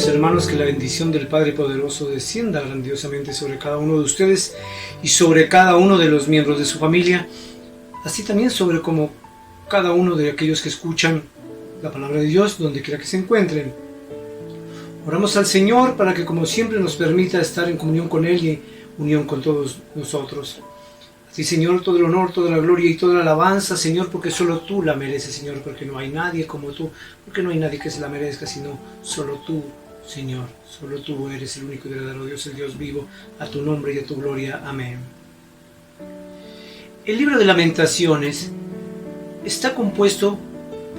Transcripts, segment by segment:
Queridos hermanos, que la bendición del Padre Poderoso descienda grandiosamente sobre cada uno de ustedes y sobre cada uno de los miembros de su familia, así también sobre como cada uno de aquellos que escuchan la palabra de Dios donde quiera que se encuentren. Oramos al Señor para que, como siempre, nos permita estar en comunión con Él y unión con todos nosotros. Así, Señor, todo el honor, toda la gloria y toda la alabanza, Señor, porque solo tú la mereces, Señor, porque no hay nadie como tú, porque no hay nadie que se la merezca, sino solo tú, Señor. Solo tú eres el único y verdadero Dios, el Dios vivo, a tu nombre y a tu gloria. Amén. El libro de Lamentaciones está compuesto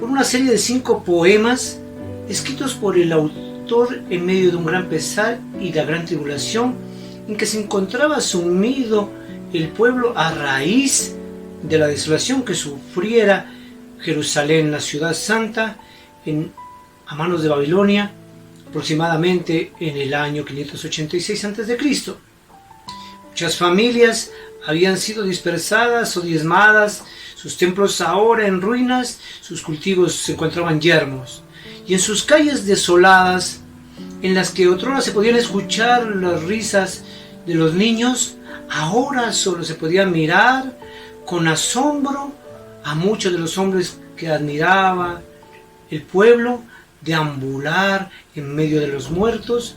por una serie de 5 poemas escritos por el autor en medio de un gran pesar y la gran tribulación en que se encontraba sumido el pueblo a raíz de la desolación que sufriera Jerusalén, la ciudad santa, a manos de Babilonia, aproximadamente en el año 586 a.C. Muchas familias habían sido dispersadas o diezmadas, sus templos ahora en ruinas, sus cultivos se encontraban yermos, y en sus calles desoladas, en las que otrora se podían escuchar las risas de los niños, ahora solo se podía mirar con asombro a muchos de los hombres que admiraba el pueblo deambular en medio de los muertos,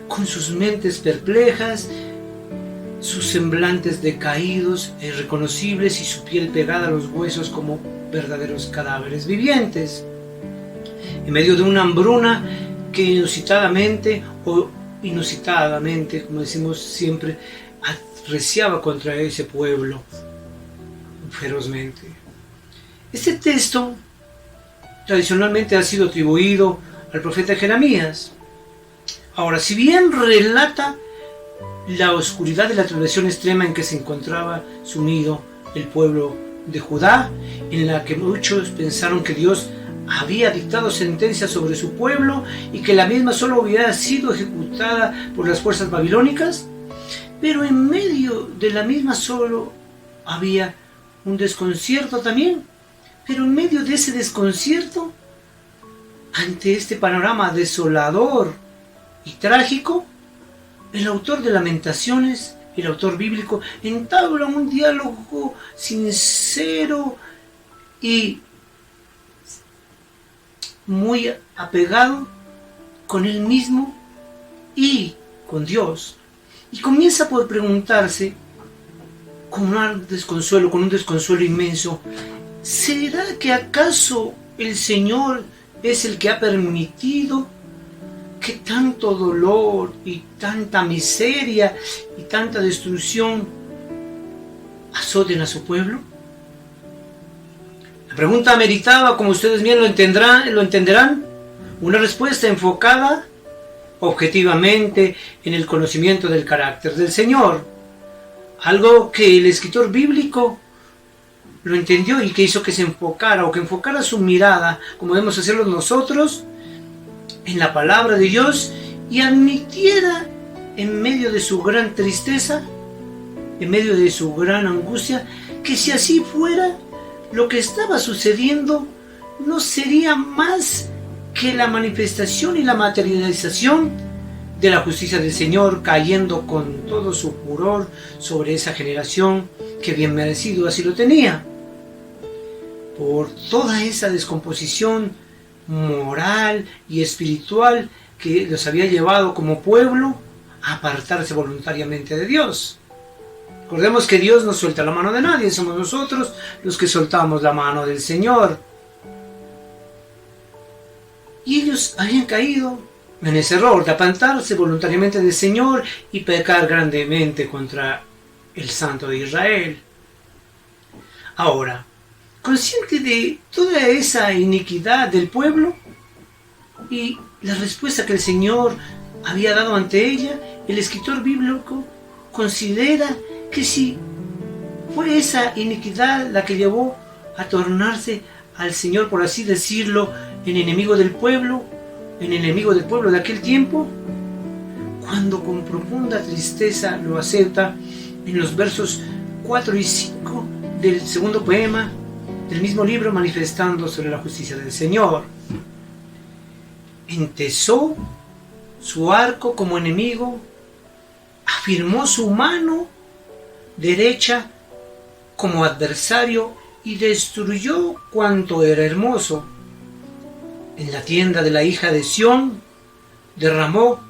con sus mentes perplejas, sus semblantes decaídos e irreconocibles y su piel pegada a los huesos como verdaderos cadáveres vivientes. En medio de una hambruna que inusitadamente, como decimos siempre, arreciaba contra ese pueblo ferozmente. Este texto tradicionalmente ha sido atribuido al profeta Jeremías. Ahora, si bien relata la oscuridad de la tribulación extrema en que se encontraba sumido el pueblo de Judá, en la que muchos pensaron que Dios había dictado sentencia sobre su pueblo y que la misma solo hubiera sido ejecutada por las fuerzas babilónicas, pero en medio de la misma solo había un desconcierto también. Pero en medio de ese desconcierto, ante este panorama desolador y trágico, el autor de Lamentaciones, el autor bíblico, entabla un diálogo sincero y muy apegado con él mismo y con Dios. Y comienza por preguntarse, con un desconsuelo inmenso, ¿será que acaso el Señor es el que ha permitido que tanto dolor y tanta miseria y tanta destrucción azoten a su pueblo? La pregunta meritaba, como ustedes bien lo entenderán, una respuesta enfocada objetivamente en el conocimiento del carácter del Señor, algo que el escritor bíblico lo entendió y que hizo que se enfocara su mirada, como debemos hacerlo nosotros, en la palabra de Dios, y admitiera en medio de su gran tristeza, en medio de su gran angustia, que si así fuera, lo que estaba sucediendo no sería más que la manifestación y la materialización de la justicia del Señor cayendo con todo su furor sobre esa generación que bien merecido así lo tenía. Por toda esa descomposición moral y espiritual que los había llevado como pueblo a apartarse voluntariamente de Dios. Recordemos que Dios no suelta la mano de nadie, somos nosotros los que soltamos la mano del Señor. Y ellos habían caído en ese error de apartarse voluntariamente del Señor y pecar grandemente contra el Santo de Israel. Ahora, consciente de toda esa iniquidad del pueblo y la respuesta que el Señor había dado ante ella, el escritor bíblico considera que si fue esa iniquidad la que llevó a tornarse al Señor, por así decirlo, en enemigo del pueblo de aquel tiempo, cuando con profunda tristeza lo acepta en los versos 4 y 5 del segundo poema del mismo libro, manifestando sobre la justicia del Señor. Entesó su arco como enemigo, afirmó su mano derecha como adversario y destruyó cuanto era hermoso. En la tienda de la hija de Sión derramó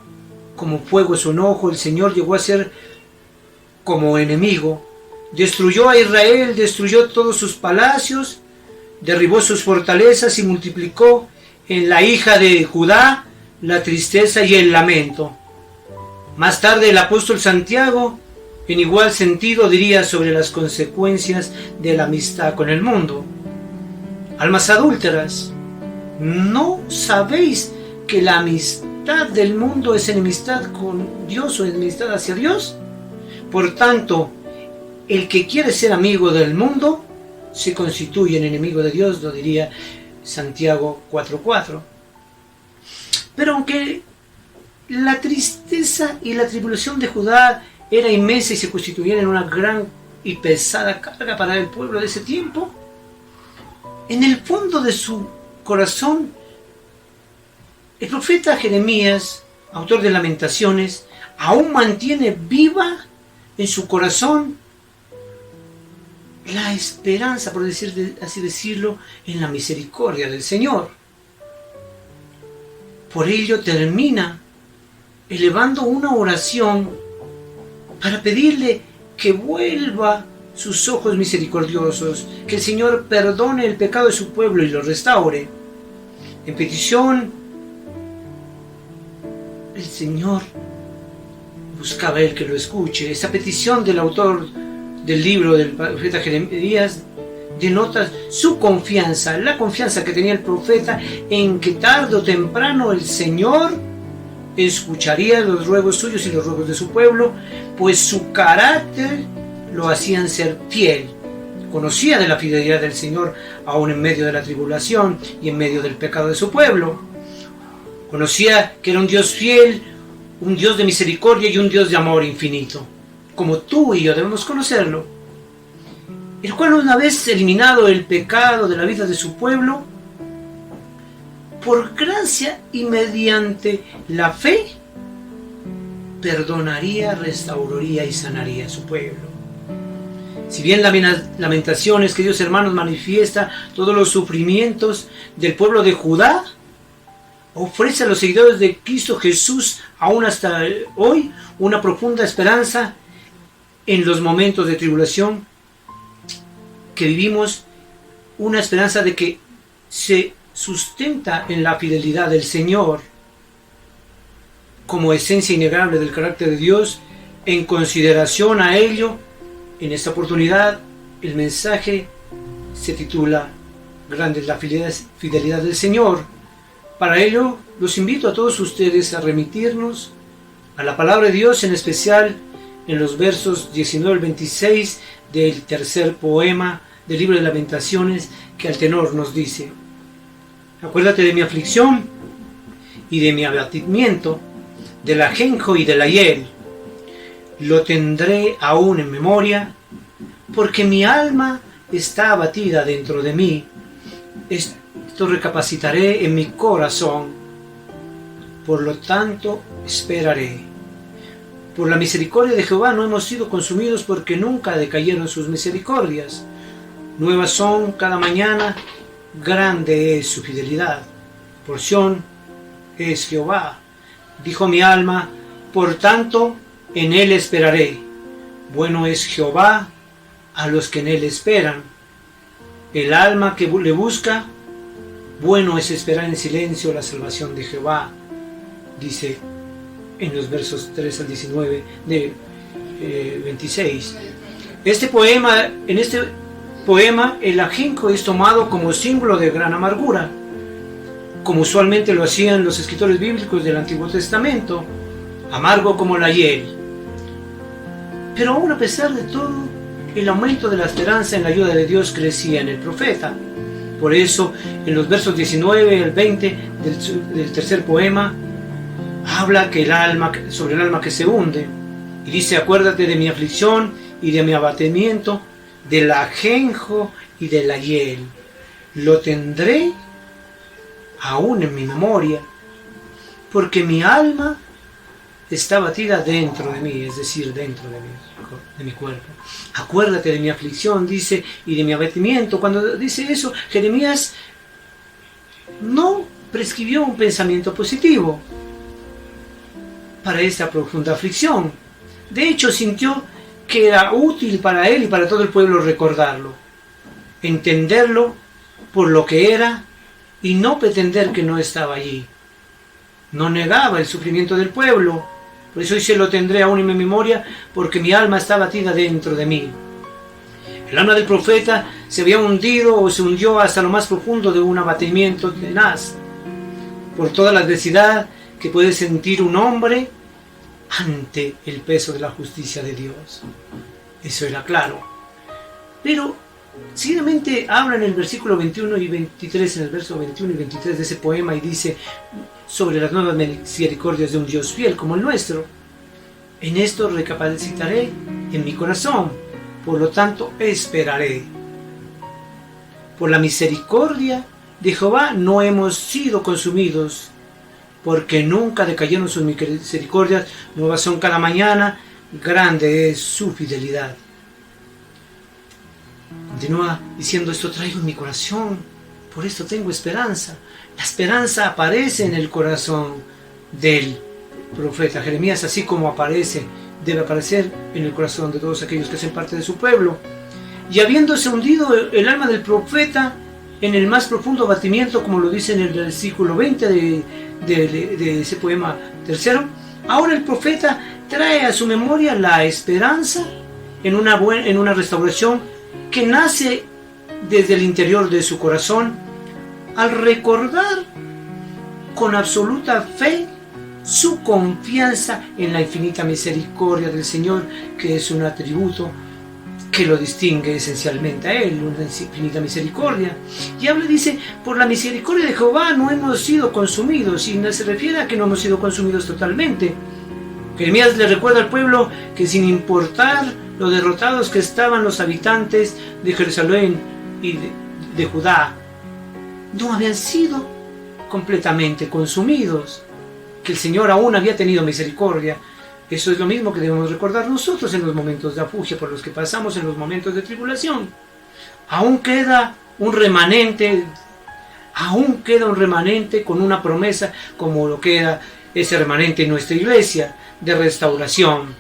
como fuego su enojo. El Señor llegó a ser como enemigo. Destruyó a Israel, destruyó todos sus palacios, derribó sus fortalezas y multiplicó en la hija de Judá la tristeza y el lamento. Más tarde el apóstol Santiago, en igual sentido, diría sobre las consecuencias de la amistad con el mundo. Almas adúlteras, ¿no sabéis que la amistad del mundo es enemistad con Dios o enemistad hacia Dios? Por tanto, el que quiere ser amigo del mundo se constituye en enemigo de Dios, lo diría Santiago 4:4. Pero aunque la tristeza y la tribulación de Judá era inmensa y se constituían en una gran y pesada carga para el pueblo de ese tiempo, en el fondo de su corazón, el profeta Jeremías, autor de Lamentaciones, aún mantiene viva en su corazón la esperanza, por así decirlo, en la misericordia del Señor. Por ello termina elevando una oración para pedirle que vuelva sus ojos misericordiosos, que el Señor perdone el pecado de su pueblo y lo restaure. En petición, el Señor buscaba a él que lo escuche. Esa petición del autor del libro del profeta Jeremías denota su confianza, la confianza que tenía el profeta en que tarde o temprano el Señor escucharía los ruegos suyos y los ruegos de su pueblo, pues su carácter lo hacían ser fiel. Conocía de la fidelidad del Señor aún en medio de la tribulación y en medio del pecado de su pueblo. Conocía que era un Dios fiel, un Dios de misericordia y un Dios de amor infinito, como tú y yo debemos conocerlo, el cual, una vez eliminado el pecado de la vida de su pueblo, por gracia y mediante la fe, perdonaría, restauraría y sanaría a su pueblo. Si bien Lamentaciones, queridos hermanos, manifiesta todos los sufrimientos del pueblo de Judá, ofrece a los seguidores de Cristo Jesús, aún hasta hoy, una profunda esperanza en los momentos de tribulación que vivimos, una esperanza de que se sustenta en la fidelidad del Señor como esencia innegable del carácter de Dios. En consideración a ello, en esta oportunidad, el mensaje se titula Grande es la fidelidad del Señor. Para ello, los invito a todos ustedes a remitirnos a la palabra de Dios, en especial en los versos 19 al 26 del tercer poema del libro de Lamentaciones, que al tenor nos dice: acuérdate de mi aflicción y de mi abatimiento, del ajenjo y de la hiel. Lo tendré aún en memoria, porque mi alma está abatida dentro de mí. Esto recapacitaré en mi corazón. Por lo tanto, esperaré. Por la misericordia de Jehová no hemos sido consumidos, porque nunca decayeron sus misericordias. Nuevas son cada mañana, grande es su fidelidad. Porción es Jehová. Dijo mi alma, por tanto, en él esperaré. Bueno es Jehová a los que en él esperan. El alma que le busca, bueno es esperar en silencio la salvación de Jehová, dice en los versos 3 al 19 de 26. En este poema, el ajenjo es tomado como símbolo de gran amargura, como usualmente lo hacían los escritores bíblicos del Antiguo Testamento, amargo como la hiel. Pero aún a pesar de todo, el aumento de la esperanza en la ayuda de Dios crecía en el profeta. Por eso, en los versos 19 al 20 del tercer poema, habla sobre el alma que se hunde, y dice: acuérdate de mi aflicción y de mi abatimiento, del ajenjo y de la hiel. Lo tendré aún en mi memoria, porque mi alma está batida dentro de mí, es decir, dentro de mi cuerpo. Acuérdate de mi aflicción, dice, y de mi abatimiento. Cuando dice eso, Jeremías no prescribió un pensamiento positivo para esta profunda aflicción. De hecho, sintió que era útil para él y para todo el pueblo recordarlo, entenderlo por lo que era y no pretender que no estaba allí. No negaba el sufrimiento del pueblo. Por eso dice, lo tendré aún en mi memoria, porque mi alma está batida dentro de mí. El alma del profeta se había hundido o se hundió hasta lo más profundo de un abatimiento tenaz, por toda la adversidad que puede sentir un hombre ante el peso de la justicia de Dios. Eso era claro. Pero seguidamente habla en el versículo 21 y 23, en el verso 21 y 23 de ese poema, y dice sobre las nuevas misericordias de un Dios fiel como el nuestro. En esto recapacitaré en mi corazón, por lo tanto esperaré. Por la misericordia de Jehová no hemos sido consumidos, porque nunca decayeron sus misericordias, nuevas son cada mañana, grande es su fidelidad. Continúa diciendo, esto traigo en mi corazón, por esto tengo esperanza. La esperanza aparece en el corazón del profeta Jeremías, así como debe aparecer en el corazón de todos aquellos que hacen parte de su pueblo. Y habiéndose hundido el alma del profeta en el más profundo abatimiento, como lo dice en el versículo 20 de ese poema tercero, ahora el profeta trae a su memoria la esperanza en una restauración que nace desde el interior de su corazón, al recordar con absoluta fe su confianza en la infinita misericordia del Señor, que es un atributo que lo distingue esencialmente a Él, una infinita misericordia. Y dice, por la misericordia de Jehová no hemos sido consumidos, y no se refiere a que no hemos sido consumidos totalmente. Jeremías le recuerda al pueblo que sin importar lo derrotados que estaban los habitantes de Jerusalén y de Judá, no habían sido completamente consumidos, que el Señor aún había tenido misericordia. Eso es lo mismo que debemos recordar nosotros en los momentos de afugia por los que pasamos, en los momentos de tribulación. Aún queda un remanente con una promesa, como lo queda ese remanente en nuestra iglesia, de restauración.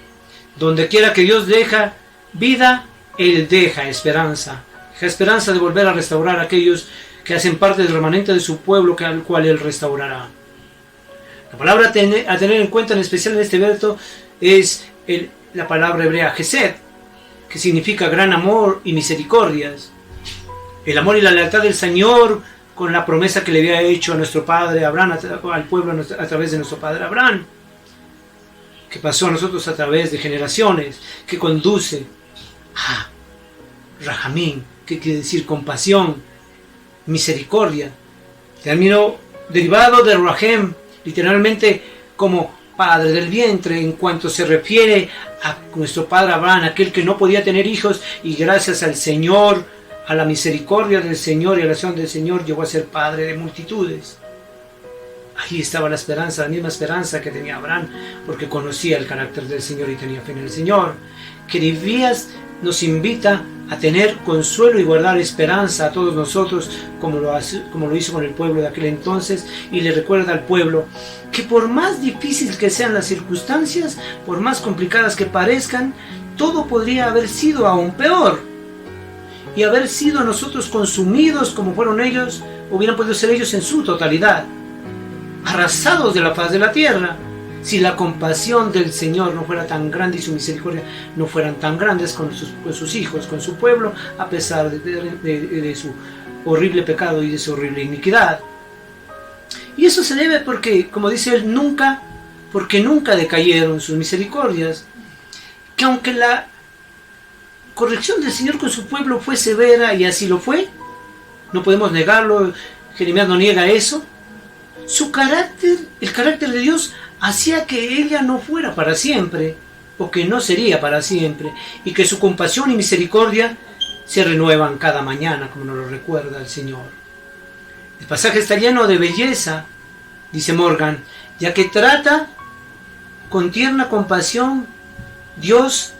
Donde quiera que Dios deja vida, Él deja esperanza. Deja esperanza de volver a restaurar a aquellos que hacen parte del remanente de su pueblo, al cual Él restaurará. La palabra a tener en cuenta, en especial en este verso, es la palabra hebrea Gesed, que significa gran amor y misericordias. El amor y la lealtad del Señor con la promesa que le había hecho a nuestro padre Abraham, al pueblo a través de nuestro padre Abraham, que pasó a nosotros a través de generaciones, que conduce a Rahamim, que quiere decir compasión, misericordia, término derivado de Rahem, literalmente como padre del vientre, en cuanto se refiere a nuestro padre Abraham, aquel que no podía tener hijos, y gracias al Señor, a la misericordia del Señor y a la acción del Señor, llegó a ser padre de multitudes. Ahí estaba la esperanza, la misma esperanza que tenía Abraham, porque conocía el carácter del Señor y tenía fe en el Señor. Jeremías nos invita a tener consuelo y guardar esperanza a todos nosotros, como lo hizo con el pueblo de aquel entonces, y le recuerda al pueblo que por más difíciles que sean las circunstancias, por más complicadas que parezcan, todo podría haber sido aún peor, y haber sido nosotros consumidos como fueron ellos, hubieran podido ser ellos en su totalidad, arrasados de la faz de la tierra, si la compasión del Señor no fuera tan grande y su misericordia no fueran tan grandes con sus hijos, con su pueblo, a pesar de su horrible pecado y de su horrible iniquidad. Y eso se debe porque, como dice él, nunca decayeron sus misericordias, que aunque la corrección del Señor con su pueblo fue severa, y así lo fue, no podemos negarlo, Jeremías no niega eso, el carácter de Dios hacía que ella no fuera para siempre, o que no sería para siempre, y que su compasión y misericordia se renuevan cada mañana, como nos lo recuerda el Señor. El pasaje está lleno de belleza, dice Morgan, ya que trata con tierna compasión, Dios,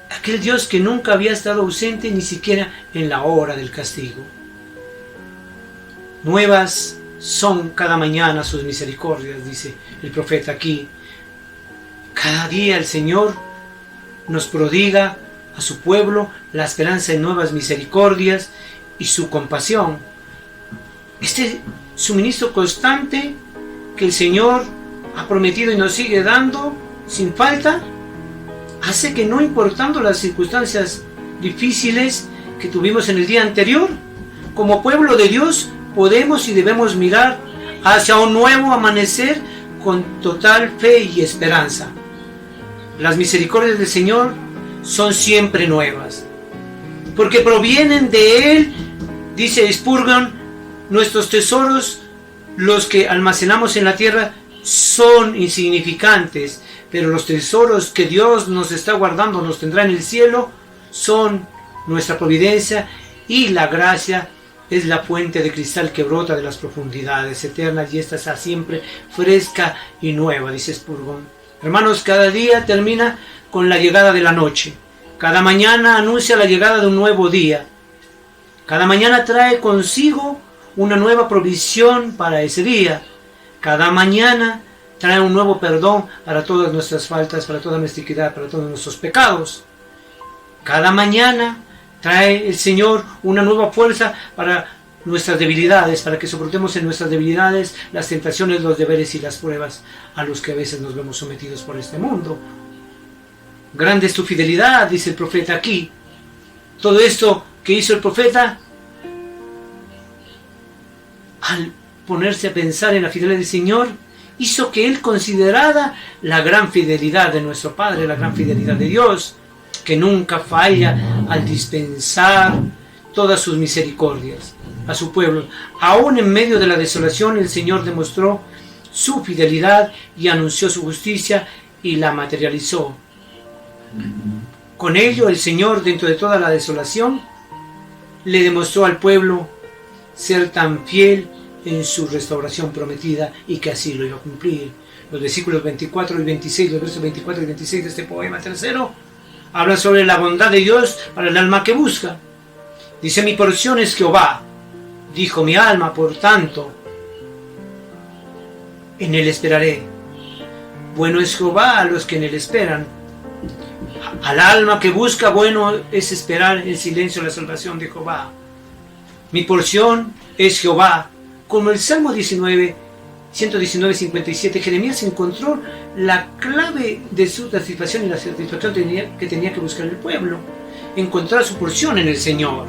aquel Dios que nunca había estado ausente ni siquiera en la hora del castigo. Nuevas son cada mañana sus misericordias, dice el profeta aquí. Cada día el Señor nos prodiga a su pueblo la esperanza en nuevas misericordias y su compasión. Este suministro constante que el Señor ha prometido y nos sigue dando sin falta, hace que no importando las circunstancias difíciles que tuvimos en el día anterior, como pueblo de Dios podemos y debemos mirar hacia un nuevo amanecer con total fe y esperanza. Las misericordias del Señor son siempre nuevas, porque provienen de Él, dice Spurgeon. Nuestros tesoros, los que almacenamos en la tierra, son insignificantes, pero los tesoros que Dios nos está guardando, nos tendrá en el cielo, son nuestra providencia, y la gracia es la fuente de cristal que brota de las profundidades eternas, y esta está siempre fresca y nueva, dice Spurgeon. Hermanos, cada día termina con la llegada de la noche. Cada mañana anuncia la llegada de un nuevo día. Cada mañana trae consigo una nueva provisión para ese día. Cada mañana trae un nuevo perdón para todas nuestras faltas, para toda nuestra iniquidad, para todos nuestros pecados. Cada mañana trae el Señor una nueva fuerza para nuestras debilidades, para que soportemos en nuestras debilidades las tentaciones, los deberes y las pruebas a los que a veces nos vemos sometidos por este mundo. Grande es tu fidelidad, dice el profeta aquí. Todo esto que hizo el profeta, al ponerse a pensar en la fidelidad del Señor, hizo que él considerara la gran fidelidad de nuestro Padre, la gran fidelidad de Dios, que nunca falla al dispensar todas sus misericordias a su pueblo. Aún en medio de la desolación, el Señor demostró su fidelidad y anunció su justicia y la materializó. Con ello, el Señor, dentro de toda la desolación, le demostró al pueblo ser tan fiel en su restauración prometida, y que así lo iba a cumplir. Los versículos 24 y 26, los versos 24 y 26 de este poema tercero, hablan sobre la bondad de Dios para el alma que busca. Dice: mi porción es Jehová, dijo mi alma, por tanto, en él esperaré. Bueno es Jehová a los que en él esperan. Al alma que busca, bueno es esperar en silencio la salvación de Jehová. Mi porción es Jehová. Como el Salmo 119, 57, Jeremías encontró la clave de su satisfacción y la satisfacción que tenía que buscar el pueblo. Encontrar su porción en el Señor.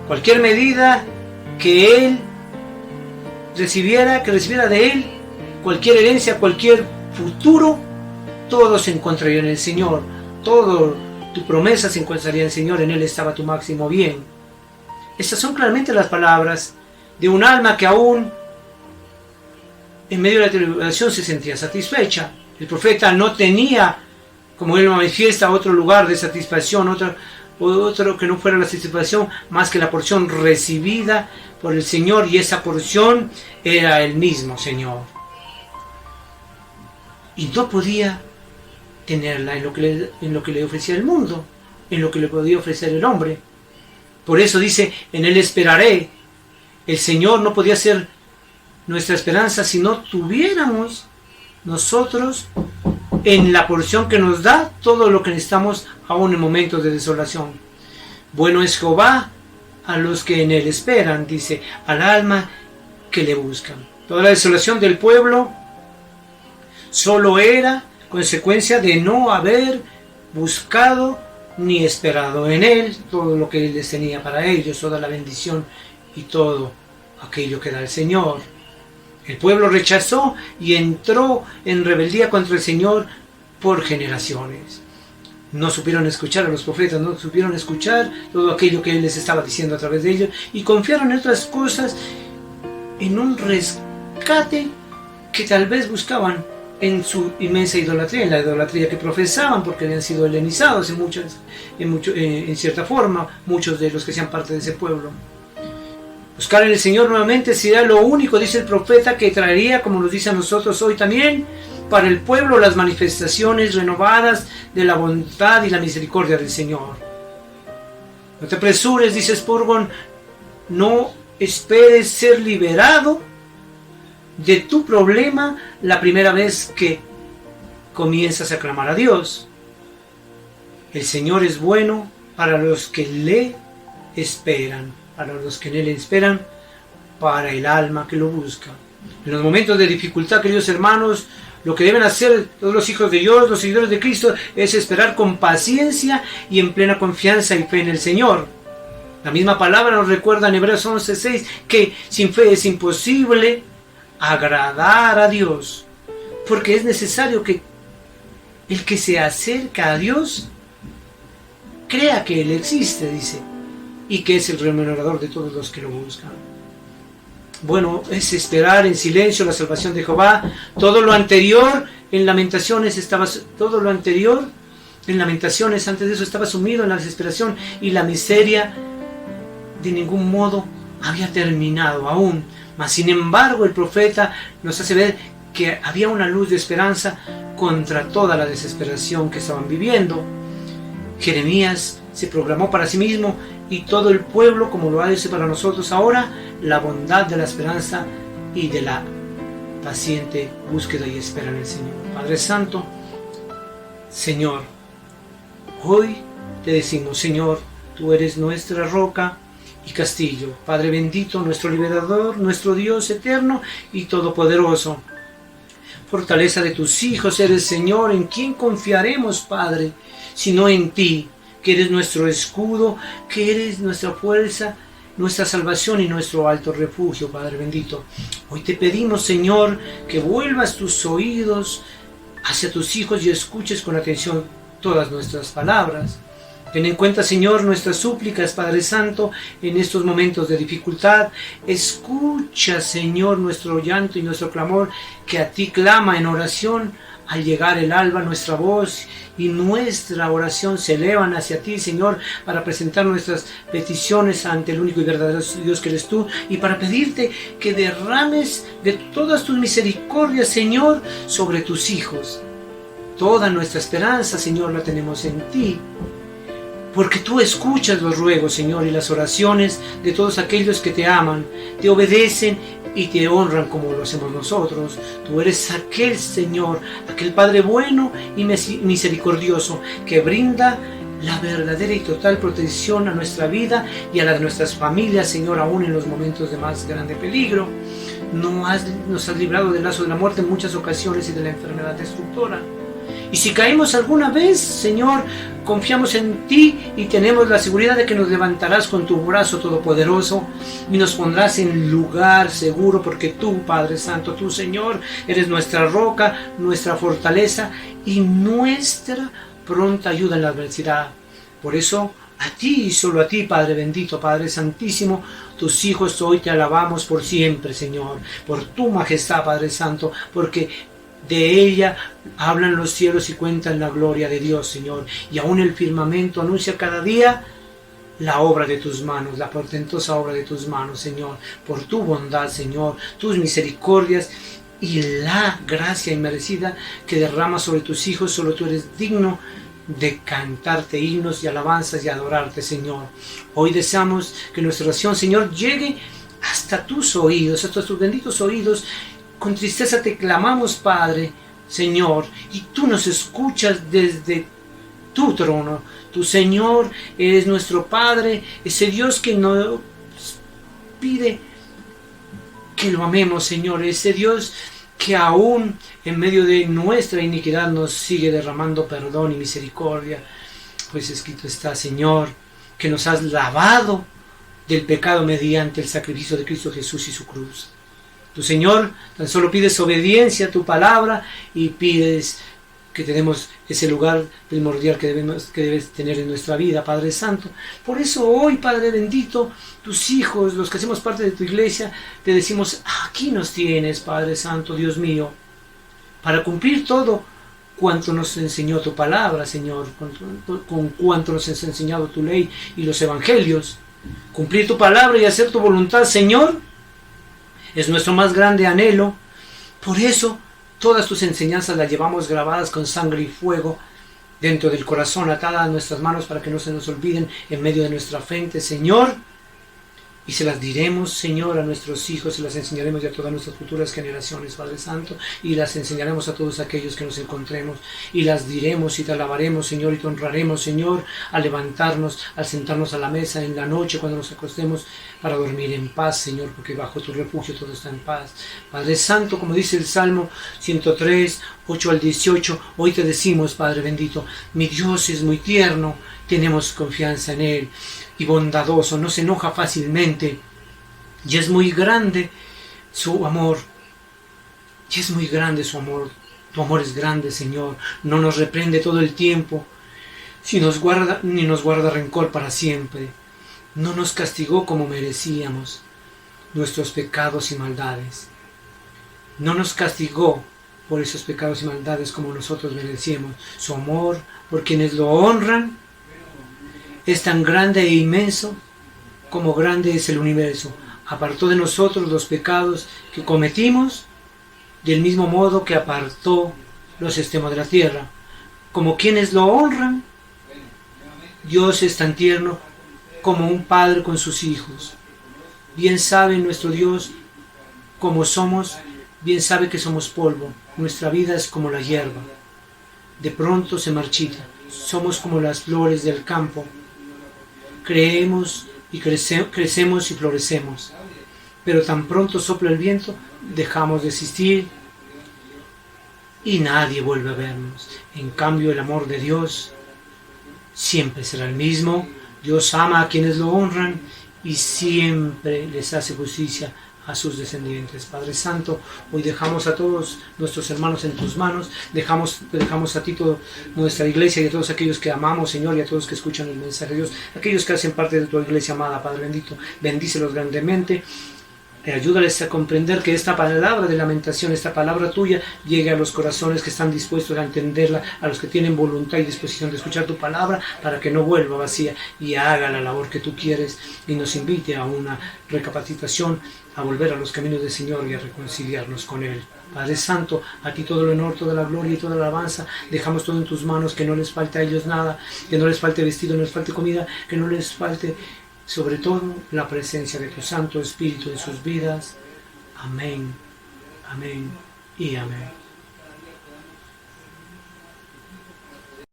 Cualquier medida que él recibiera, de él, cualquier herencia, cualquier futuro, todo se encontraría en el Señor. Todo tu promesa se encontraría en el Señor. En él estaba tu máximo bien. Estas son claramente las palabras de un alma que aún en medio de la tribulación se sentía satisfecha. El profeta no tenía, como él manifiesta, otro lugar de satisfacción, otro que no fuera la satisfacción más que la porción recibida por el Señor, y esa porción era el mismo Señor. Y no podía tenerla en lo que le ofrecía el mundo, en lo que le podía ofrecer el hombre. Por eso dice: en él esperaré. El Señor no podía ser nuestra esperanza si no tuviéramos nosotros en la porción que nos da todo lo que necesitamos aún en momentos de desolación. Bueno es Jehová a los que en él esperan, dice, al alma que le buscan. Toda la desolación del pueblo solo era consecuencia de no haber buscado ni esperado en él todo lo que él les tenía para ellos, toda la bendición y todo aquello que da el Señor. El pueblo rechazó y entró en rebeldía contra el Señor por generaciones. No supieron escuchar a los profetas, no supieron escuchar todo aquello que él les estaba diciendo a través de ellos, y confiaron en otras cosas, en un rescate que tal vez buscaban en su inmensa idolatría, en la idolatría que profesaban, porque habían sido helenizados en cierta forma, muchos de los que sean parte de ese pueblo. Buscar en el Señor nuevamente será lo único, dice el profeta, que traería, como nos dice a nosotros hoy también, para el pueblo las manifestaciones renovadas de la bondad y la misericordia del Señor. No te apresures, dice Spurgeon, no esperes ser liberado de tu problema la primera vez que comienzas a clamar a Dios. El Señor es bueno para los que le esperan, para los que en Él esperan, para el alma que lo busca. En los momentos de dificultad, queridos hermanos, lo que deben hacer todos los hijos de Dios, los seguidores de Cristo, es esperar con paciencia y en plena confianza y fe en el Señor. La misma palabra nos recuerda en Hebreos 11:6 que sin fe es imposible agradar a Dios, porque es necesario que el que se acerca a Dios crea que Él existe, dice, y que es el remunerador de todos los que lo buscan. Bueno, es esperar en silencio la salvación de Jehová. Todo lo anterior en Lamentaciones antes de eso estaba sumido en la desesperación y la miseria de ningún modo había terminado aún. Mas sin embargo el profeta nos hace ver que había una luz de esperanza contra toda la desesperación que estaban viviendo. Jeremías se proclamó para sí mismo y todo el pueblo, como lo hace para nosotros ahora, la bondad de la esperanza y de la paciente búsqueda y espera en el Señor. Padre Santo, Señor, hoy te decimos, Señor, tú eres nuestra roca y castillo, Padre bendito, nuestro liberador, nuestro Dios eterno y todopoderoso. Fortaleza de tus hijos eres, Señor, ¿en quién confiaremos, Padre, sino en ti, que eres nuestro escudo, que eres nuestra fuerza, nuestra salvación y nuestro alto refugio, Padre bendito? Hoy te pedimos, Señor, que vuelvas tus oídos hacia tus hijos y escuches con atención todas nuestras palabras. Ten en cuenta, Señor, nuestras súplicas, Padre Santo, en estos momentos de dificultad. Escucha, Señor, nuestro llanto y nuestro clamor, que a ti clama en oración. Al llegar el alba, nuestra voz y nuestra oración se elevan hacia ti, Señor, para presentar nuestras peticiones ante el único y verdadero Dios que eres tú, y para pedirte que derrames de todas tus misericordias, Señor, sobre tus hijos. Toda nuestra esperanza, Señor, la tenemos en ti, porque tú escuchas los ruegos, Señor, y las oraciones de todos aquellos que te aman, te obedecen y te honran como lo hacemos nosotros. Tú eres aquel, Señor, aquel Padre bueno y misericordioso, que brinda la verdadera y total protección a nuestra vida y a las de nuestras familias, Señor, aún en los momentos de más grande peligro. Nos has librado del lazo de la muerte en muchas ocasiones y de la enfermedad destructora. Y si caímos alguna vez, Señor, confiamos en ti y tenemos la seguridad de que nos levantarás con tu brazo todopoderoso y nos pondrás en lugar seguro, porque tú, Padre Santo, tú, Señor, eres nuestra roca, nuestra fortaleza y nuestra pronta ayuda en la adversidad. Por eso, a ti y solo a ti, Padre bendito, Padre santísimo, tus hijos hoy te alabamos por siempre, Señor, por tu majestad, Padre Santo, porque de ella hablan los cielos y cuentan la gloria de Dios, Señor. Y aún el firmamento anuncia cada día la obra de tus manos, la portentosa obra de tus manos, Señor. Por tu bondad, Señor, tus misericordias y la gracia inmerecida que derramas sobre tus hijos, solo tú eres digno de cantarte himnos y alabanzas y adorarte, Señor. Hoy deseamos que nuestra oración, Señor, llegue hasta tus oídos, hasta tus benditos oídos. Con tristeza te clamamos, Padre, Señor, y tú nos escuchas desde tu trono. Tu Señor es nuestro Padre, ese Dios que nos pide que lo amemos, Señor, ese Dios que aún en medio de nuestra iniquidad nos sigue derramando perdón y misericordia. Pues escrito está, Señor, que nos has lavado del pecado mediante el sacrificio de Cristo Jesús y su cruz. Tu Señor, tan solo pides obediencia a tu palabra y pides que tenemos ese lugar primordial que debes tener en nuestra vida, Padre Santo. Por eso hoy, Padre bendito, tus hijos, los que hacemos parte de tu iglesia, te decimos, aquí nos tienes, Padre Santo, Dios mío, para cumplir todo cuanto nos enseñó tu palabra, Señor, con cuanto nos has enseñado tu ley y los evangelios. Cumplir tu palabra y hacer tu voluntad, Señor, es nuestro más grande anhelo. Por eso Todas tus enseñanzas las llevamos grabadas con sangre y fuego dentro del corazón, atadas a nuestras manos para que no se nos olviden en medio de nuestra frente, Señor. Y se las diremos, Señor, a nuestros hijos, se las enseñaremos a todas nuestras futuras generaciones, Padre Santo, y las enseñaremos a todos aquellos que nos encontremos, y las diremos y te alabaremos, Señor, y te honraremos, Señor, al levantarnos, al sentarnos a la mesa en la noche, cuando nos acostemos, para dormir en paz, Señor, porque bajo tu refugio todo está en paz. Padre Santo, como dice el Salmo 103, 8 al 18, hoy te decimos, Padre bendito, mi Dios es muy tierno, tenemos confianza en Él, y bondadoso, no se enoja fácilmente, y es muy grande su amor, y es muy grande su amor, tu amor es grande, Señor, no nos reprende todo el tiempo, ni nos guarda rencor para siempre, no nos castigó como merecíamos nuestros pecados y maldades, no nos castigó por esos pecados y maldades como nosotros merecíamos, su amor por quienes lo honran es tan grande e inmenso como grande es el universo. Apartó de nosotros los pecados que cometimos, del mismo modo que apartó los extremos de la tierra. Como quienes lo honran, Dios es tan tierno como un padre con sus hijos. Bien sabe nuestro Dios cómo somos, bien sabe que somos polvo. Nuestra vida es como la hierba. De pronto se marchita. Somos como las flores del campo. Creemos y crecemos y florecemos, pero tan pronto sopla el viento, dejamos de existir y nadie vuelve a vernos. En cambio, el amor de Dios siempre será el mismo. Dios ama a quienes lo honran y siempre les hace justicia a sus descendientes. Padre Santo, hoy dejamos a todos nuestros hermanos en tus manos, dejamos a ti toda nuestra iglesia y a todos aquellos que amamos, Señor, y a todos que escuchan el mensaje de Dios, aquellos que hacen parte de tu iglesia amada, Padre bendito, bendícelos grandemente. Ayúdales a comprender que esta palabra de lamentación, esta palabra tuya, llegue a los corazones que están dispuestos a entenderla, a los que tienen voluntad y disposición de escuchar tu palabra, para que no vuelva vacía y haga la labor que tú quieres y nos invite a una recapacitación, a volver a los caminos del Señor y a reconciliarnos con Él. Padre Santo, a ti todo el honor, toda la gloria y toda la alabanza, dejamos todo en tus manos, que no les falte a ellos nada, que no les falte vestido, no les falte comida, que no les falte sobre todo la presencia de tu Santo Espíritu en sus vidas. Amén, amén y amén.